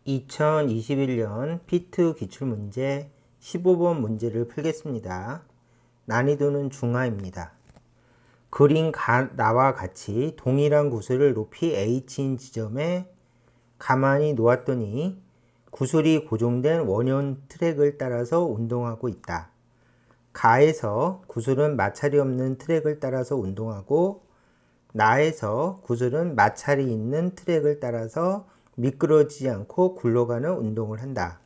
2021년 피트 기출문제 15번 문제를 풀겠습니다. 난이도는 중하입니다. 그린 나와 같이 동일한 구슬을 높이 H인 지점에 가만히 놓았더니 구슬이 고정된 원형 트랙을 따라서 운동하고 있다. 가에서 구슬은 마찰이 없는 트랙을 따라서 운동하고 나에서 구슬은 마찰이 있는 트랙을 따라서 미끄러지지 않고 굴러가는 운동을 한다.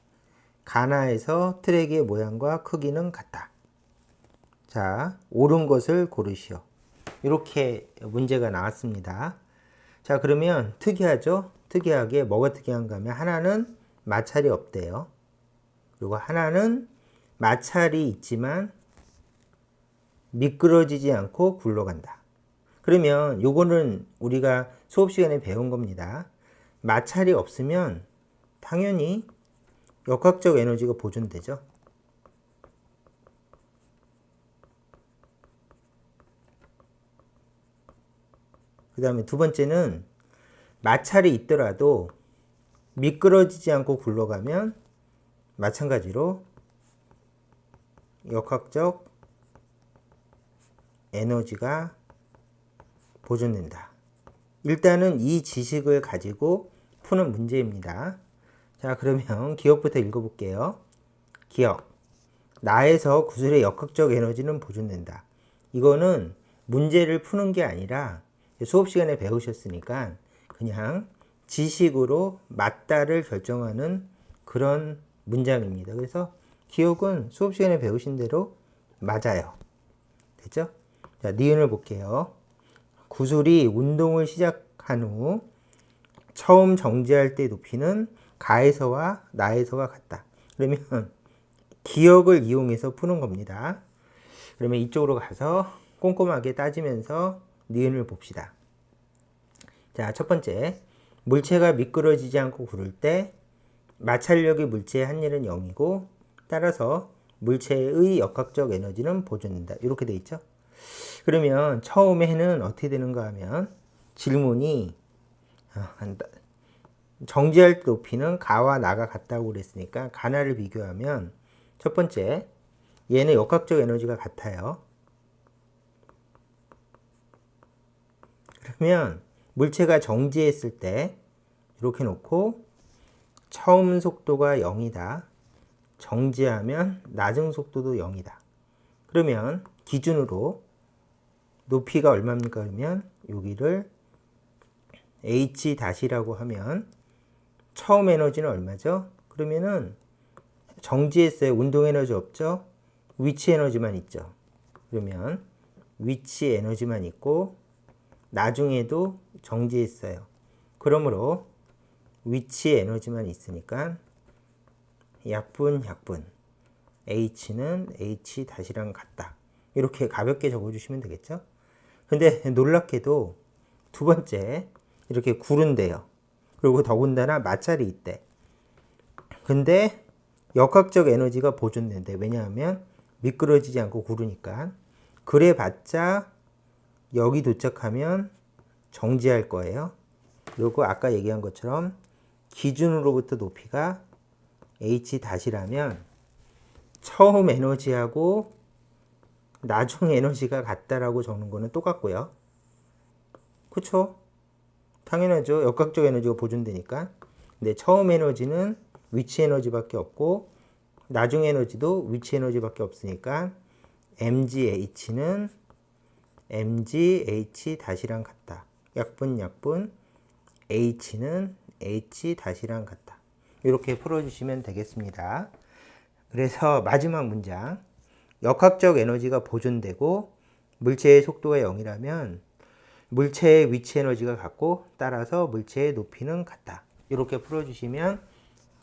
가나에서 트랙의 모양과 크기는 같다. 자, 옳은 것을 고르시오. 이렇게 문제가 나왔습니다. 자, 그러면 특이하죠? 특이하게 뭐가 특이한가 하면 하나는 마찰이 없대요. 그리고 하나는 마찰이 있지만 미끄러지지 않고 굴러간다. 그러면 요거는 우리가 수업 시간에 배운 겁니다. 마찰이 없으면 당연히 역학적 에너지가 보존되죠. 그 다음에 두 번째는 마찰이 있더라도 미끄러지지 않고 굴러가면 마찬가지로 역학적 에너지가 보존된다. 일단은 이 지식을 가지고 푸는 문제입니다. 자, 그러면 기억부터 읽어볼게요. 기억. 나에서 구슬의 역학적 에너지는 보존된다. 이거는 문제를 푸는 게 아니라 수업 시간에 배우셨으니까 그냥 지식으로 맞다를 결정하는 그런 문장입니다. 그래서 기억은 수업 시간에 배우신 대로 맞아요. 됐죠? 자, 니은을 볼게요. 구슬이 운동을 시작한 후 처음 정지할 때 높이는 가에서와 나에서가 같다. 그러면 기억을 이용해서 푸는 겁니다. 그러면 이쪽으로 가서 꼼꼼하게 따지면서 니은을 봅시다. 자, 첫 번째. 물체가 미끄러지지 않고 구를 때 마찰력이 물체의 한 일은 0이고 따라서 물체의 역학적 에너지는 보존된다. 이렇게 돼 있죠. 그러면 처음에는 어떻게 되는가 하면 질문이 정지할 때 높이는 가와 나가 같다고 그랬으니까 가나를 비교하면 첫 번째 얘는 역학적 에너지가 같아요. 그러면 물체가 정지했을 때 이렇게 놓고 처음 속도가 0이다. 정지하면 낮은 속도도 0이다. 그러면 기준으로 높이가 얼마입니까? 그러면 여기를 H-라고 하면 처음 에너지는 얼마죠? 그러면은 정지했어요. 운동 에너지 없죠? 위치 에너지만 있죠. 그러면 위치 에너지만 있고 나중에도 정지했어요. 그러므로 위치 에너지만 있으니까 약분 H는 H-랑 같다. 이렇게 가볍게 적어주시면 되겠죠? 근데 놀랍게도 두 번째 이렇게 구른대요. 그리고 더군다나 마찰이 있대. 근데 역학적 에너지가 보존된대. 왜냐하면 미끄러지지 않고 구르니까. 그래봤자 여기 도착하면 정지할 거예요. 그리고 아까 얘기한 것처럼 기준으로부터 높이가 H-라면 처음 에너지하고 나중 에너지가 같다라고 적는 거는 똑같고요. 그쵸? 당연하죠. 역학적 에너지가 보존되니까. 근데 처음 에너지는 위치 에너지밖에 없고 나중 에너지도 위치 에너지밖에 없으니까 mgH는 mgH-랑 같다. 약분 H는 H-랑 같다. 이렇게 풀어주시면 되겠습니다. 그래서 마지막 문장. 역학적 에너지가 보존되고 물체의 속도가 0이라면 물체의 위치 에너지가 같고 따라서 물체의 높이는 같다. 이렇게 풀어주시면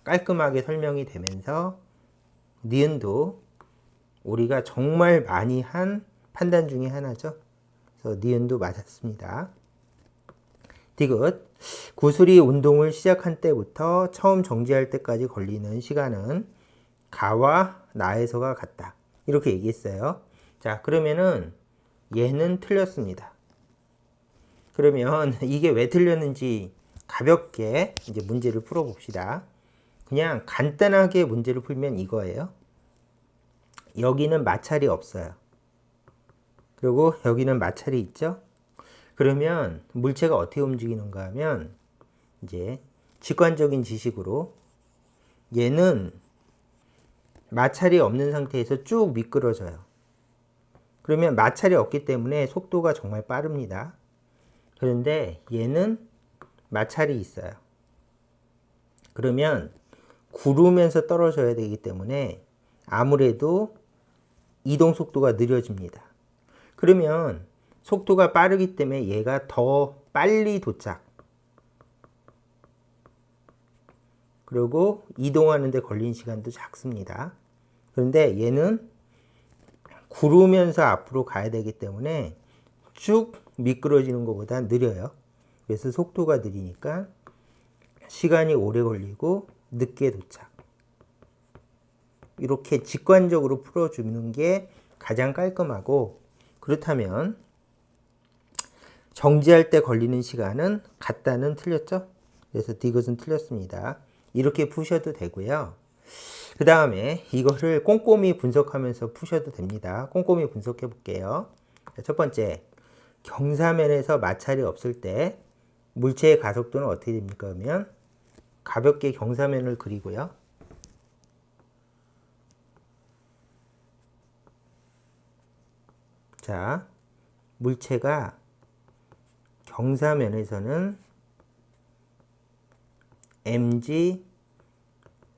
깔끔하게 설명이 되면서 니은도 우리가 정말 많이 한 판단 중에 하나죠. 그래서 니은도 맞았습니다. 디귿. 구슬이 운동을 시작한 때부터 처음 정지할 때까지 걸리는 시간은 가와 나에서가 같다. 이렇게 얘기했어요. 자, 그러면은 얘는 틀렸습니다. 그러면 이게 왜 틀렸는지 가볍게 이제 문제를 풀어봅시다. 그냥 간단하게 문제를 풀면 이거예요. 여기는 마찰이 없어요. 그리고 여기는 마찰이 있죠. 그러면 물체가 어떻게 움직이는가 하면 이제 직관적인 지식으로 얘는 마찰이 없는 상태에서 쭉 미끄러져요. 그러면 마찰이 없기 때문에 속도가 정말 빠릅니다. 그런데 얘는 마찰이 있어요. 그러면 구르면서 떨어져야 되기 때문에 아무래도 이동 속도가 느려집니다. 그러면 속도가 빠르기 때문에 얘가 더 빨리 도착. 그리고 이동하는 데 걸린 시간도 작습니다. 그런데 얘는 구르면서 앞으로 가야 되기 때문에 쭉 미끄러지는 것보다 느려요. 그래서 속도가 느리니까 시간이 오래 걸리고 늦게 도착. 이렇게 직관적으로 풀어주는 게 가장 깔끔하고, 그렇다면 정지할 때 걸리는 시간은 같다는 틀렸죠? 그래서 이것은 틀렸습니다. 이렇게 푸셔도 되고요. 그 다음에 이거를 꼼꼼히 분석하면서 푸셔도 됩니다. 꼼꼼히 분석해 볼게요. 첫 번째, 경사면에서 마찰이 없을 때 물체의 가속도는 어떻게 됩니까? 그러면 가볍게 경사면을 그리고요. 자, 물체가 경사면에서는 mg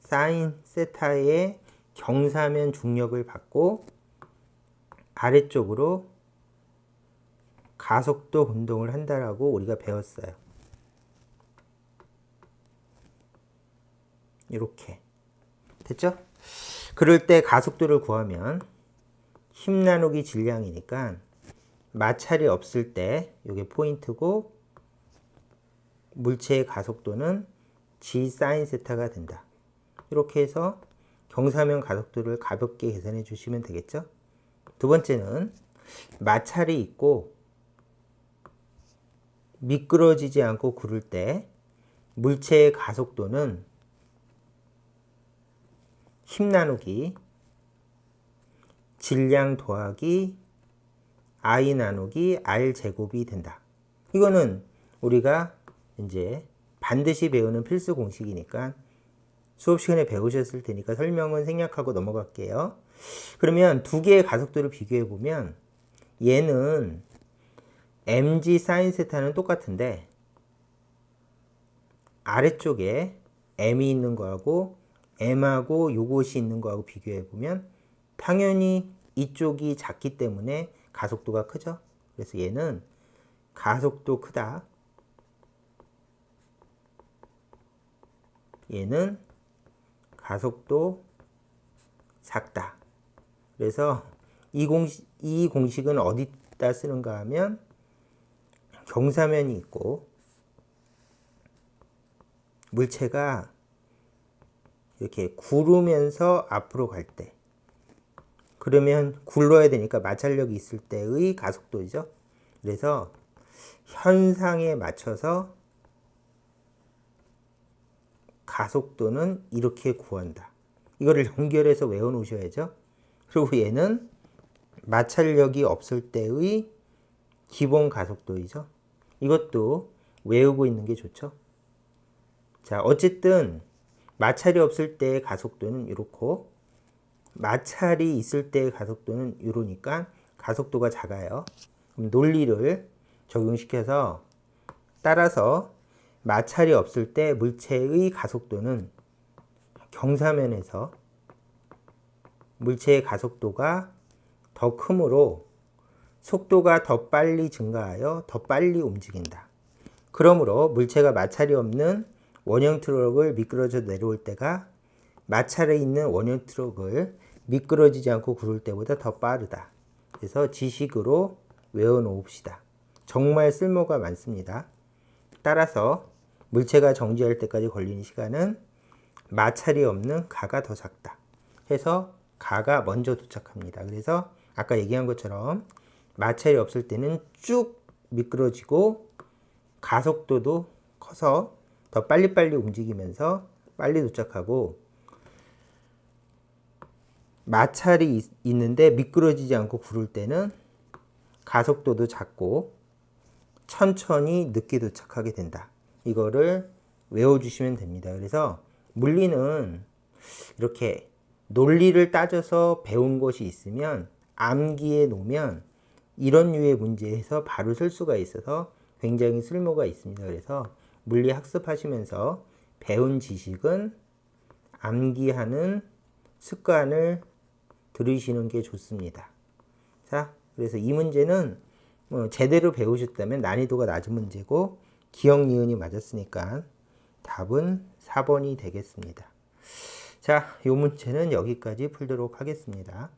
사인 세타의 경사면 중력을 받고 아래쪽으로 가속도 운동을 한다라고 우리가 배웠어요. 이렇게 됐죠? 그럴 때 가속도를 구하면 힘 나누기 질량이니까 마찰이 없을 때 이게 포인트고, 물체의 가속도는 g 사인 세타가 된다. 이렇게 해서 경사면 가속도를 가볍게 계산해 주시면 되겠죠? 두 번째는 마찰이 있고 미끄러지지 않고 구를 때 물체의 가속도는 힘 나누기 질량 더하기 I 나누기 R 제곱이 된다. 이거는 우리가 이제 반드시 배우는 필수 공식이니까 수업 시간에 배우셨을 테니까 설명은 생략하고 넘어갈게요. 그러면 두 개의 가속도를 비교해 보면 얘는 mg 사인 세타는 똑같은데 아래쪽에 m이 있는 거하고 m하고 요것이 있는 거하고 비교해 보면 당연히 이쪽이 작기 때문에 가속도가 크죠. 그래서 얘는 가속도 크다. 얘는 가속도 작다. 그래서 이 공식은 어디다 쓰는가 하면 경사면이 있고 물체가 이렇게 구르면서 앞으로 갈 때, 그러면 굴러야 되니까 마찰력이 있을 때의 가속도죠. 그래서 현상에 맞춰서 가속도는 이렇게 구한다. 이거를 연결해서 외워 놓으셔야죠. 그리고 얘는 마찰력이 없을 때의 기본 가속도이죠. 이것도 외우고 있는 게 좋죠. 자, 어쨌든 마찰이 없을 때의 가속도는 이렇고 마찰이 있을 때의 가속도는 이러니까 가속도가 작아요. 그럼 논리를 적용시켜서 따라서 마찰이 없을 때 물체의 가속도는 경사면에서 물체의 가속도가 더 크므로 속도가 더 빨리 증가하여 더 빨리 움직인다. 그러므로 물체가 마찰이 없는 원형 트럭을 미끄러져 내려올 때가 마찰에 있는 원형 트럭을 미끄러지지 않고 구를 때보다 더 빠르다. 그래서 지식으로 외워 놓읍시다. 정말 쓸모가 많습니다. 따라서 물체가 정지할 때까지 걸리는 시간은 마찰이 없는 가가 더 작다. 해서 가가 먼저 도착합니다. 그래서 아까 얘기한 것처럼 마찰이 없을 때는 쭉 미끄러지고 가속도도 커서 더 빨리빨리 움직이면서 빨리 도착하고 마찰이 있는데 미끄러지지 않고 구를 때는 가속도도 작고 천천히 늦게 도착하게 된다. 이거를 외워주시면 됩니다. 그래서 물리는 이렇게 논리를 따져서 배운 것이 있으면 암기해 놓으면 이런 류의 문제에서 바로 쓸 수가 있어서 굉장히 쓸모가 있습니다. 그래서 물리 학습하시면서 배운 지식은 암기하는 습관을 들으시는 게 좋습니다. 자, 그래서 이 문제는 제대로 배우셨다면 난이도가 낮은 문제고 기억 니은이 맞았으니까 답은 4번이 되겠습니다. 자, 이 문제는 여기까지 풀도록 하겠습니다.